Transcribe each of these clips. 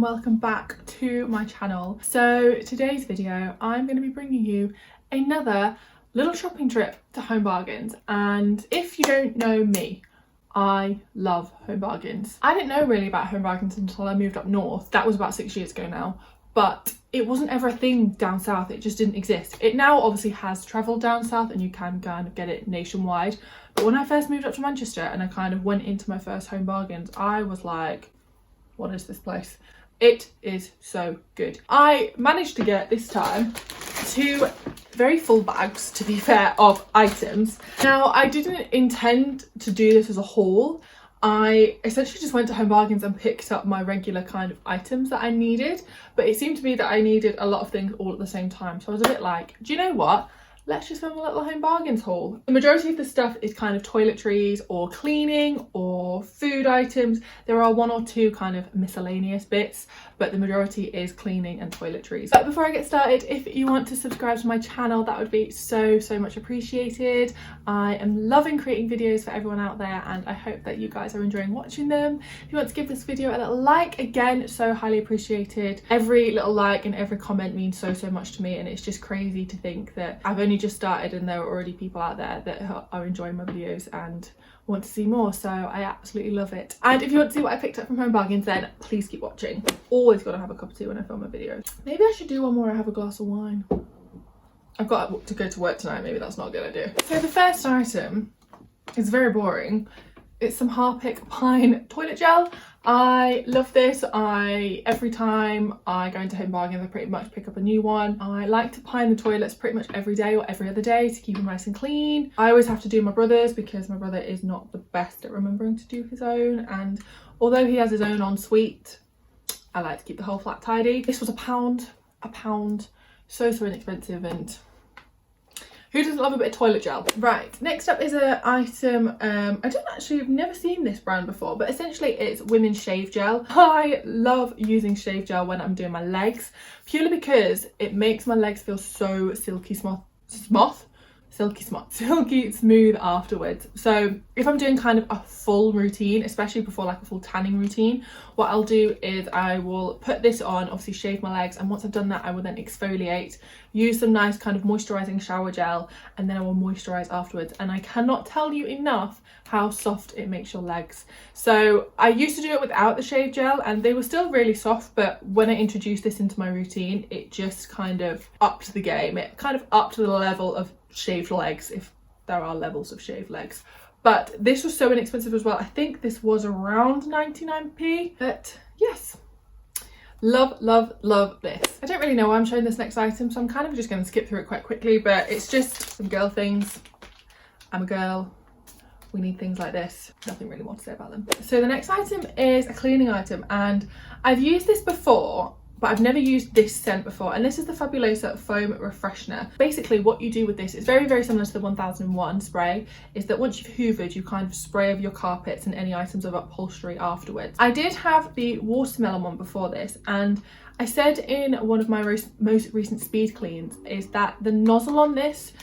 welcome back to my channel. So today's video I'm going to be bringing you another little shopping trip to Home Bargains, and if you don't know me, I love Home Bargains. I didn't know really about Home Bargains until I moved up north. That was about 6 years ago now, but it wasn't ever a thing down south. It just didn't exist. It now obviously has travelled down south and you can kind of get it nationwide, but when I first moved up to Manchester and I kind of went into my first Home Bargains, I was like, what is this place? It is so good. I managed to get this time 2 very full bags, to be fair, of items. Now, I didn't intend to do this as a haul. I essentially just went to Home Bargains and picked up my regular kind of items that I needed, but it seemed to be that I needed a lot of things all at the same time. So I was a bit like, do you know what? Let's just film a little Home Bargains haul. The majority of the stuff is kind of toiletries or cleaning or food items. There are 1 or 2 kind of miscellaneous bits, but the majority is cleaning and toiletries. But before I get started, if you want to subscribe to my channel, that would be so much appreciated. I am loving creating videos for everyone out there, and I hope that you guys are enjoying watching them. If you want to give this video a little like, again, so highly appreciated. Every little like and every comment means so much to me, and it's just crazy to think that I've only just started and there are already people out there that are enjoying my videos and want to see more, so I absolutely love it. And if you want to see what I picked up from Home Bargains, then please keep watching. Always gotta have a cup of tea when I film a video. Maybe I should do one more. I have a glass of wine. I've got to go to work tonight, maybe that's not a good idea. So the first item is very boring. It's some Harpic Pine toilet gel. I love this. Every time I go into Home Bargains, I pretty much pick up a new one. I like to pine the toilets pretty much every day or every other day to keep them nice and clean. I always have to do my brother's because my brother is not the best at remembering to do his own, and although he has his own ensuite, I like to keep the whole flat tidy. This was a pound, so inexpensive, and who doesn't love a bit of toilet gel? Right, next up is an item, I've never seen this brand before, but essentially it's women's shave gel. I love using shave gel when I'm doing my legs, purely because it makes my legs feel so silky smooth afterwards. So if I'm doing kind of a full routine, especially before like a full tanning routine, what I'll do is I will put this on, obviously shave my legs, and once I've done that I will then exfoliate, use some nice kind of moisturizing shower gel, and then I will moisturize afterwards. And I cannot tell you enough how soft it makes your legs. So I used to do it without the shave gel and they were still really soft, but when I introduced this into my routine, it just kind of upped the game. It kind of upped the level of shaved legs, if there are levels of shaved legs. But this was so inexpensive as well. I think this was around 99p, but yes, love this. I don't really know why I'm showing this next item, so I'm kind of just going to skip through it quite quickly, but it's just some girl things. I'm a girl, we need things like this. Nothing really more to say about them. So the next item is a cleaning item, and I've used this before, but I've never used this scent before, and this is the Fabulosa Foam Refreshener. Basically what you do with this is very similar to the 1001 spray, is that once you've hoovered, you kind of spray over your carpets and any items of upholstery afterwards. I did have the watermelon one before this, and I said in one of my most recent speed cleans is that the nozzle on this,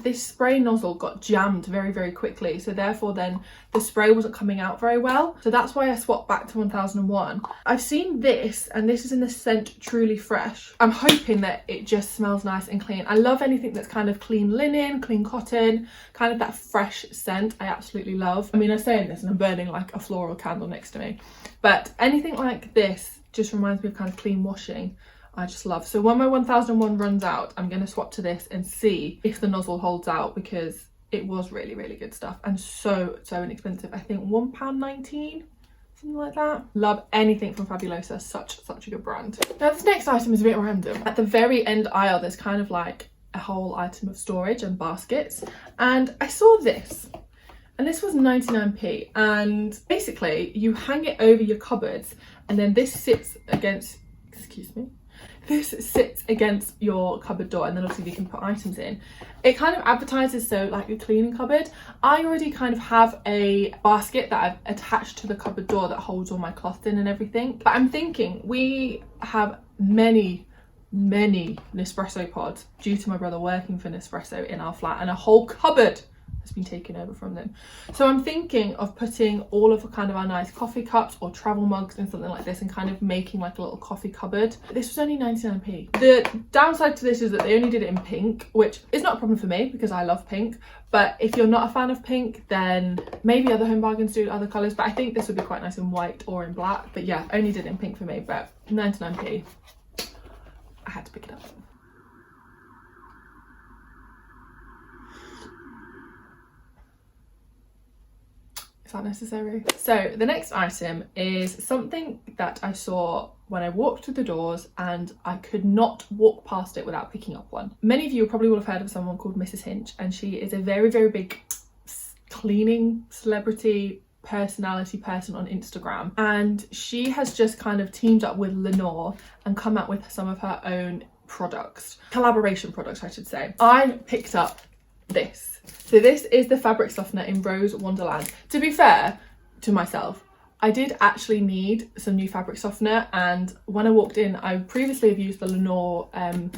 this spray nozzle got jammed very quickly, so therefore then the spray wasn't coming out very well. So that's why I swapped back to 1001. I've seen this, and this is in the scent Truly Fresh. I'm hoping that it just smells nice and clean. I love anything that's kind of clean linen, clean cotton, kind of that fresh scent I absolutely love. I mean, I'm saying this and I'm burning like a floral candle next to me, but anything like this just reminds me of kind of clean washing. I just love. So when my 1001 runs out, I'm going to swap to this and see if the nozzle holds out, because it was really good stuff and so inexpensive. I think £1.19, something like that. Love anything from Fabulosa, such a good brand. Now this next item is a bit random. At the very end aisle there's kind of like a whole item of storage and baskets, and I saw this, and this was 99p, and basically you hang it over your cupboards, and then this sits against, this sits against your cupboard door, and then obviously you can put items in. It kind of advertises so like a cleaning cupboard. I already kind of have a basket that I've attached to the cupboard door that holds all my cloths in and everything, but I'm thinking we have many Nespresso pods due to my brother working for Nespresso in our flat, and a whole cupboard has been taken over from them. So I'm thinking of putting all of kind of our nice coffee cups or travel mugs in something like this and kind of making like a little coffee cupboard. This was only 99p. The downside to this is that they only did it in pink, which is not a problem for me because I love pink. But if you're not a fan of pink, then maybe other Home Bargains do other colours. But I think this would be quite nice in white or in black. But yeah, only did it in pink for me. But 99p, I had to pick it up. Is that necessary? So the next item is something that I saw when I walked through the doors and I could not walk past it without picking up one. Many of you probably will have heard of someone called Mrs. Hinch, and she is a very, very big cleaning celebrity personality person on Instagram, and she has just kind of teamed up with Lenore and come out with some of her own products, collaboration products I should say. I picked up this. So this is the fabric softener in Rose Wonderland. To be fair to myself, I did actually need some new fabric softener, and when I walked in, I previously have used the Lenore, I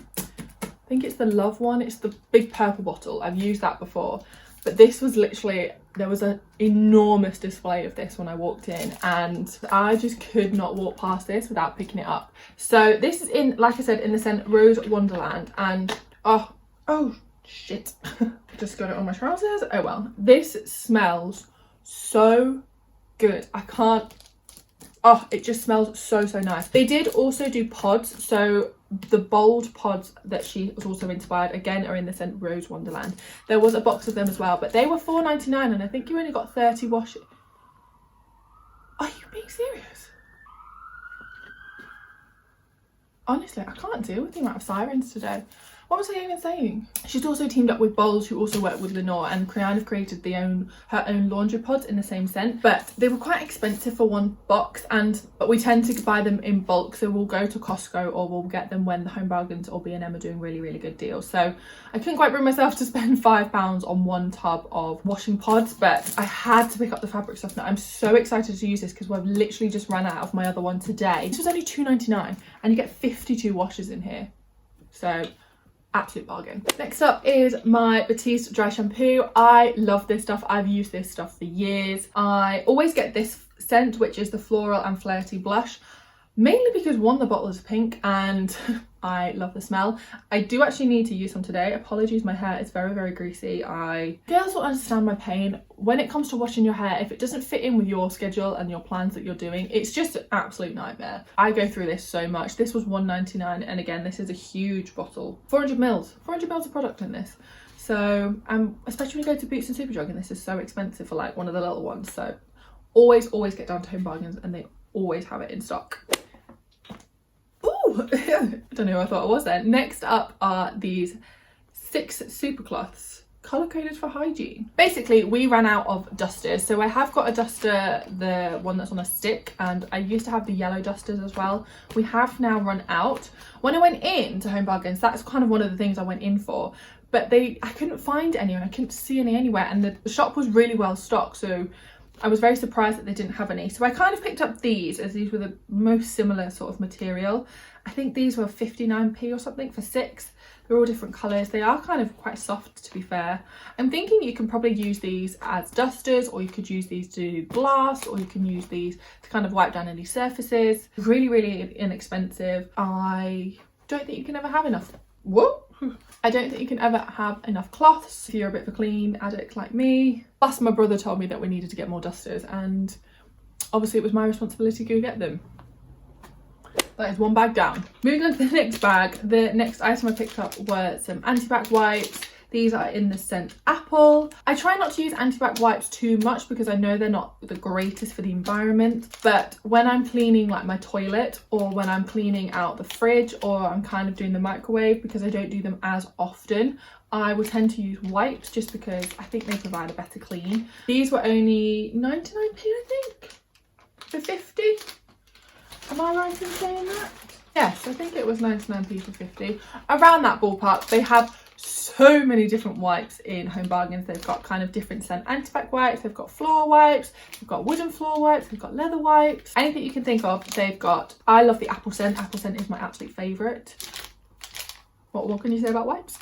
think it's the Love one, it's the big purple bottle. I've used that before, but this was literally, there was an enormous display of this when I walked in, and I just could not walk past this without picking it up. So this is in, like I said, in the scent Rose Wonderland, and oh shit. Just got it on my trousers. Oh well. This smells so good. I can't, oh, it just smells so nice. They did also do pods, so the bold pods that she was also inspired again are in the scent Rose Wonderland. There was a box of them as well, but they were $4.99 and I think you only got 30 washes. Are you being serious? Honestly, I can't deal with the amount of sirens today. What was I even saying? She's also teamed up with Bowls, who also work with Lenore, and kind of created her own laundry pods in the same scent. But they were quite expensive for one box, but we tend to buy them in bulk, so we'll go to Costco or we'll get them when the Home Bargains or B&M are doing really good deals. So I couldn't quite bring myself to spend £5 on one tub of washing pods, but I had to pick up the fabric softener. I'm so excited to use this because we've literally just ran out of my other one today. This was only £2.99 and you get 52 washes in here. So absolute bargain. Next up is my Batiste dry shampoo. I love this stuff. I've used this stuff for years. I always get this scent, which is the Floral and Flirty Blush, mainly because one, the bottle is pink and I love the smell. I do actually need to use some today. Apologies, my hair is very greasy. Girls will understand my pain. When it comes to washing your hair, if it doesn't fit in with your schedule and your plans that you're doing, it's just an absolute nightmare. I go through this so much. This was $1.99 and again, this is a huge bottle. 400 mils of product in this. So especially when you go to Boots and Superdrug, and this is so expensive for like one of the little ones. So always get down to Home Bargains and they always have it in stock. I don't know who I thought it was then. Next up are these 6 super cloths, colour coded for Hygiene. Basically, we ran out of dusters. So I have got a duster, the one that's on a stick, and I used to have the yellow dusters as well. We have now run out. When I went into Home Bargains, that's kind of one of the things I went in for. But I couldn't find any, and I couldn't see any anywhere. And the shop was really well stocked, so I was very surprised that they didn't have any. So I kind of picked up these, as these were the most similar sort of material. I think these were 59p or something for 6. They're all different colours. They are kind of quite soft, to be fair. I'm thinking you can probably use these as dusters, or you could use these to do glass, or you can use these to kind of wipe down any surfaces. Really inexpensive. I don't think you can ever have enough. Whoa! I don't think you can ever have enough cloths if you're a bit of a clean addict like me. Plus, my brother told me that we needed to get more dusters, and obviously it was my responsibility to go get them. That is one bag down. Moving on to the next bag, the next item I picked up were some antibac wipes. These are in the scent Apple. I try not to use antibac wipes too much because I know they're not the greatest for the environment, but when I'm cleaning like my toilet, or when I'm cleaning out the fridge, or I'm kind of doing the microwave, because I don't do them as often, I would tend to use wipes just because I think they provide a better clean. These were only 99p, I think, for 50. Am I right in saying that? Yes, I think it was 99p for 50. Around that ballpark. They have so many different wipes in Home Bargains. They've got kind of different scent antibac wipes, they've got floor wipes, they've got wooden floor wipes, they've got leather wipes, anything you can think of they've got. I love the apple scent. Apple scent is my absolute favourite. What can you say about wipes?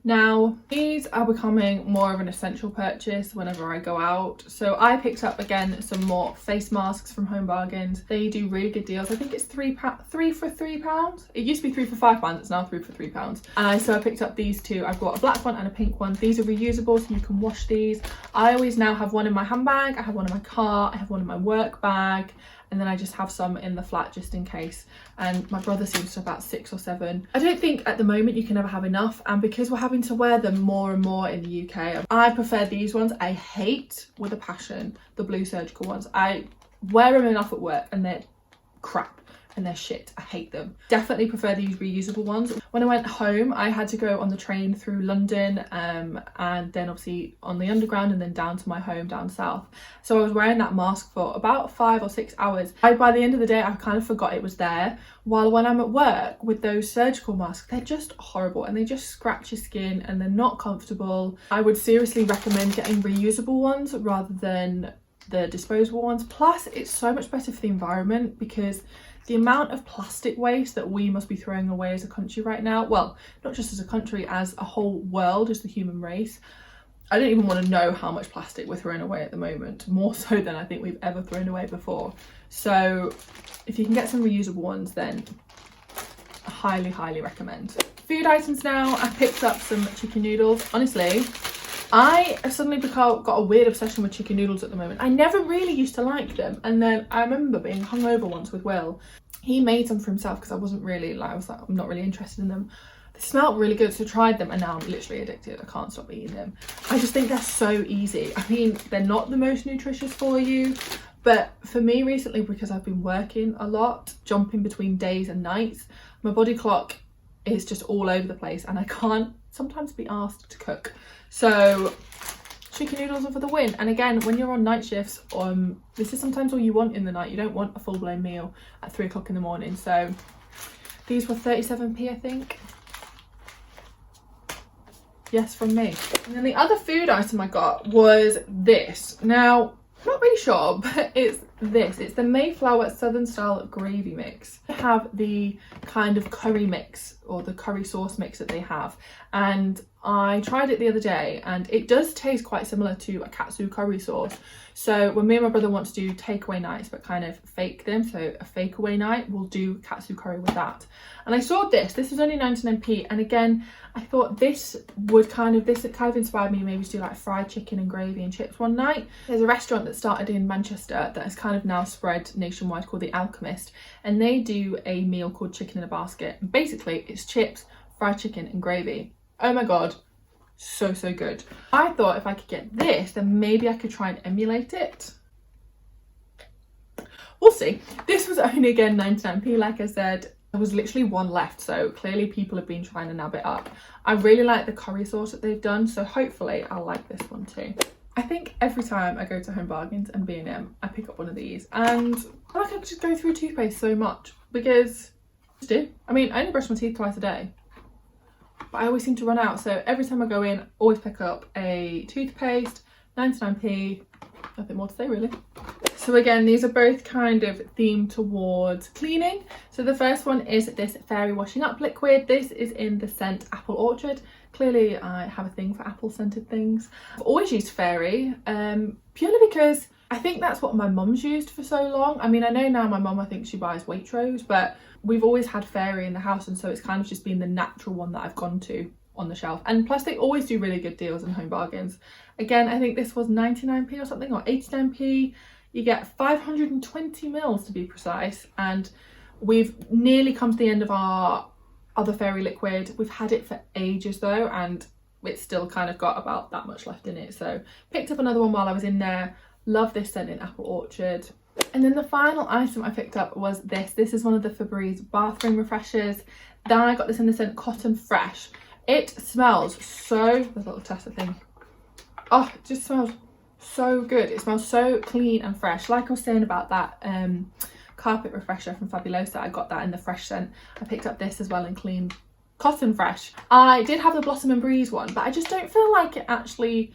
Now, these are becoming more of an essential purchase whenever I go out. So I picked up, again, some more face masks from Home Bargains. They do really good deals. I think it's three for £3. It used to be 3 for £5, it's now 3 for £3. So I picked up these two. I've got a black one and a pink one. These are reusable, so you can wash these. I always now have one in my handbag, I have one in my car, I have one in my work bag, and then I just have some in the flat just in case. And my brother seems to have about 6 or 7. I don't think at the moment you can ever have enough, and because we're having to wear them more and more in the UK, I prefer these ones. I hate with a passion the blue surgical ones. I wear them enough at work and they're crap and they're shit. I hate them. Definitely prefer these reusable ones. When I went home, I had to go on the train through London and then obviously on the underground and then down to my home down south. So I was wearing that mask for about 5 or 6 hours. By the end of the day, I kind of forgot it was there. While when I'm at work with those surgical masks, they're just horrible and they just scratch your skin and they're not comfortable. I would seriously recommend getting reusable ones rather than the disposable ones. Plus, it's so much better for the environment, because the amount of plastic waste that we must be throwing away as a country right now, well, not just as a country, as a whole world, as the human race. I don't even want to know how much plastic we're throwing away at the moment, more so than I think we've ever thrown away before. So if you can get some reusable ones, then I highly, highly recommend. Food items now. I picked up some chicken noodles. Honestly, I have suddenly got a weird obsession with chicken noodles at the moment. I never really used to like them, and then I remember being hungover once with Will. He made some for himself because I was not really interested in them. They smelled really good, so I tried them, and now I'm literally addicted. I can't stop eating them. I just think they're so easy. I mean, they're not the most nutritious for you, but for me recently, because I've been working a lot, jumping between days and nights, my body clock is just all over the place and I can't sometimes be asked to cook. So chicken noodles are for the win. And again, when you're on night shifts, this is sometimes all you want in the night. You don't want a full-blown meal at 3 o'clock in the morning. So these were 37p, I think. Yes, from me. And then the other food item I got was this. Now, I'm not really sure, but it's this. It's the Mayflower Southern Style Gravy Mix. I have the kind of curry mix, or the curry sauce mix that they have, and I tried it the other day and it does taste quite similar to a katsu curry sauce. So when me and my brother want to do takeaway nights but kind of fake them, so a fake away night, we'll do katsu curry with that. And I saw this was only 99p, and again I thought this kind of inspired me maybe to do like fried chicken and gravy and chips one night. There's a restaurant that started in Manchester that has kind of now spread nationwide called The Alchemist, and they do a meal called chicken in a basket. And basically it's chips, fried chicken and gravy. Oh my god, so good. I thought if I could get this, then maybe I could try and emulate it. We'll see. This was only, again, 99p, like I said. There was literally one left, so clearly people have been trying to nab it up. I really like the curry sauce that they've done, so hopefully I'll like this one too. I think every time I go to Home Bargains and B&M, I pick up one of these, and I feel like I could just go through toothpaste so much, because I just do. I mean, I only brush my teeth twice a day, but I always seem to run out, so every time I go in, always pick up a toothpaste. 99p, nothing more to say really. So again, these are both kind of themed towards cleaning. So the first one is this fairy washing up liquid. This is in the scent Apple Orchard. Clearly I have a thing for apple scented things. I've always used fairy, purely because I think that's what my mum's used for so long. I mean, I know now my mum, I think she buys Waitrose, but we've always had fairy in the house, and so it's kind of just been the natural one that I've gone to on the shelf. And plus they always do really good deals in Home Bargains. Again, I think this was 99p or something, or 89p. You get 520 mils to be precise, and we've nearly come to the end of our other fairy liquid. We've had it for ages though, and it's still kind of got about that much left in it. So picked up another one while I was in there. Love this scent in Apple Orchard. And then the final item I picked up was this. This is one of the Febreze bathroom refreshers. Then I got this in the scent Cotton Fresh. It smells so, there's a little tester thing. Oh, it just smells so good. It smells so clean and fresh. Like I was saying about that carpet refresher from Fabulosa, I got that in the fresh scent. I picked up this as well in clean Cotton Fresh. I did have the Blossom and Breeze one, but I just don't feel like it actually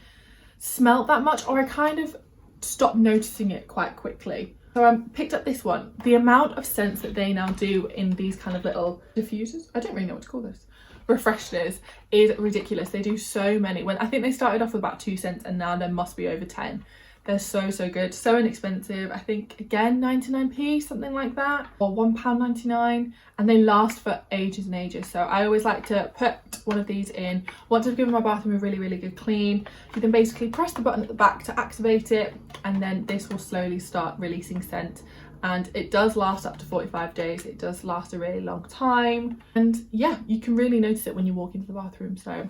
smelled that much, or I kind of stopped noticing it quite quickly. So I picked up this one. The amount of scents that they now do in these kind of little diffusers, I don't really know what to call this, refresheners is ridiculous. They do so many. When I think they started off with about 2 cents and now there must be over 10. They're so good, so inexpensive. I think again 99p, something like that, or £1.99, and they last for ages and ages. So I always like to put one of these in. Once I've given my bathroom a really good clean, you can basically press the button at the back to activate it, and then this will slowly start releasing scent. And it does last up to 45 days. It does last a really long time, and yeah, you can really notice it when you walk into the bathroom. So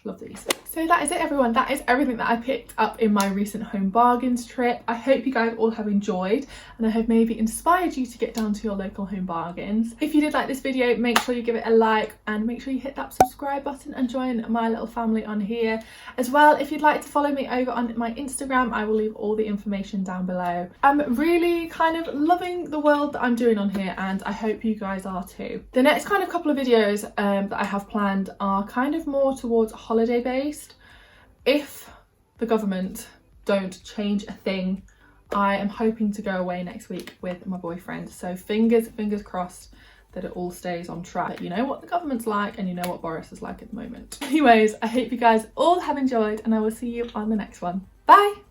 love these. So that is it, everyone. That is everything that I picked up in my recent home bargains trip. I hope you guys all have enjoyed, and I have maybe inspired you to get down to your local home bargains. If you did like this video, make sure you give it a like and make sure you hit that subscribe button and join my little family on here. As well, if you'd like to follow me over on my Instagram, I will leave all the information down below. I'm really kind of loving the world that I'm doing on here, and I hope you guys are too. The next kind of couple of videos that I have planned are kind of more towards holiday based. If the government don't change a thing, I am hoping to go away next week with my boyfriend. So fingers crossed that it all stays on track. You know what the government's like, and you know what Boris is like at the moment. Anyways, I hope you guys all have enjoyed, and I will see you on the next one. Bye!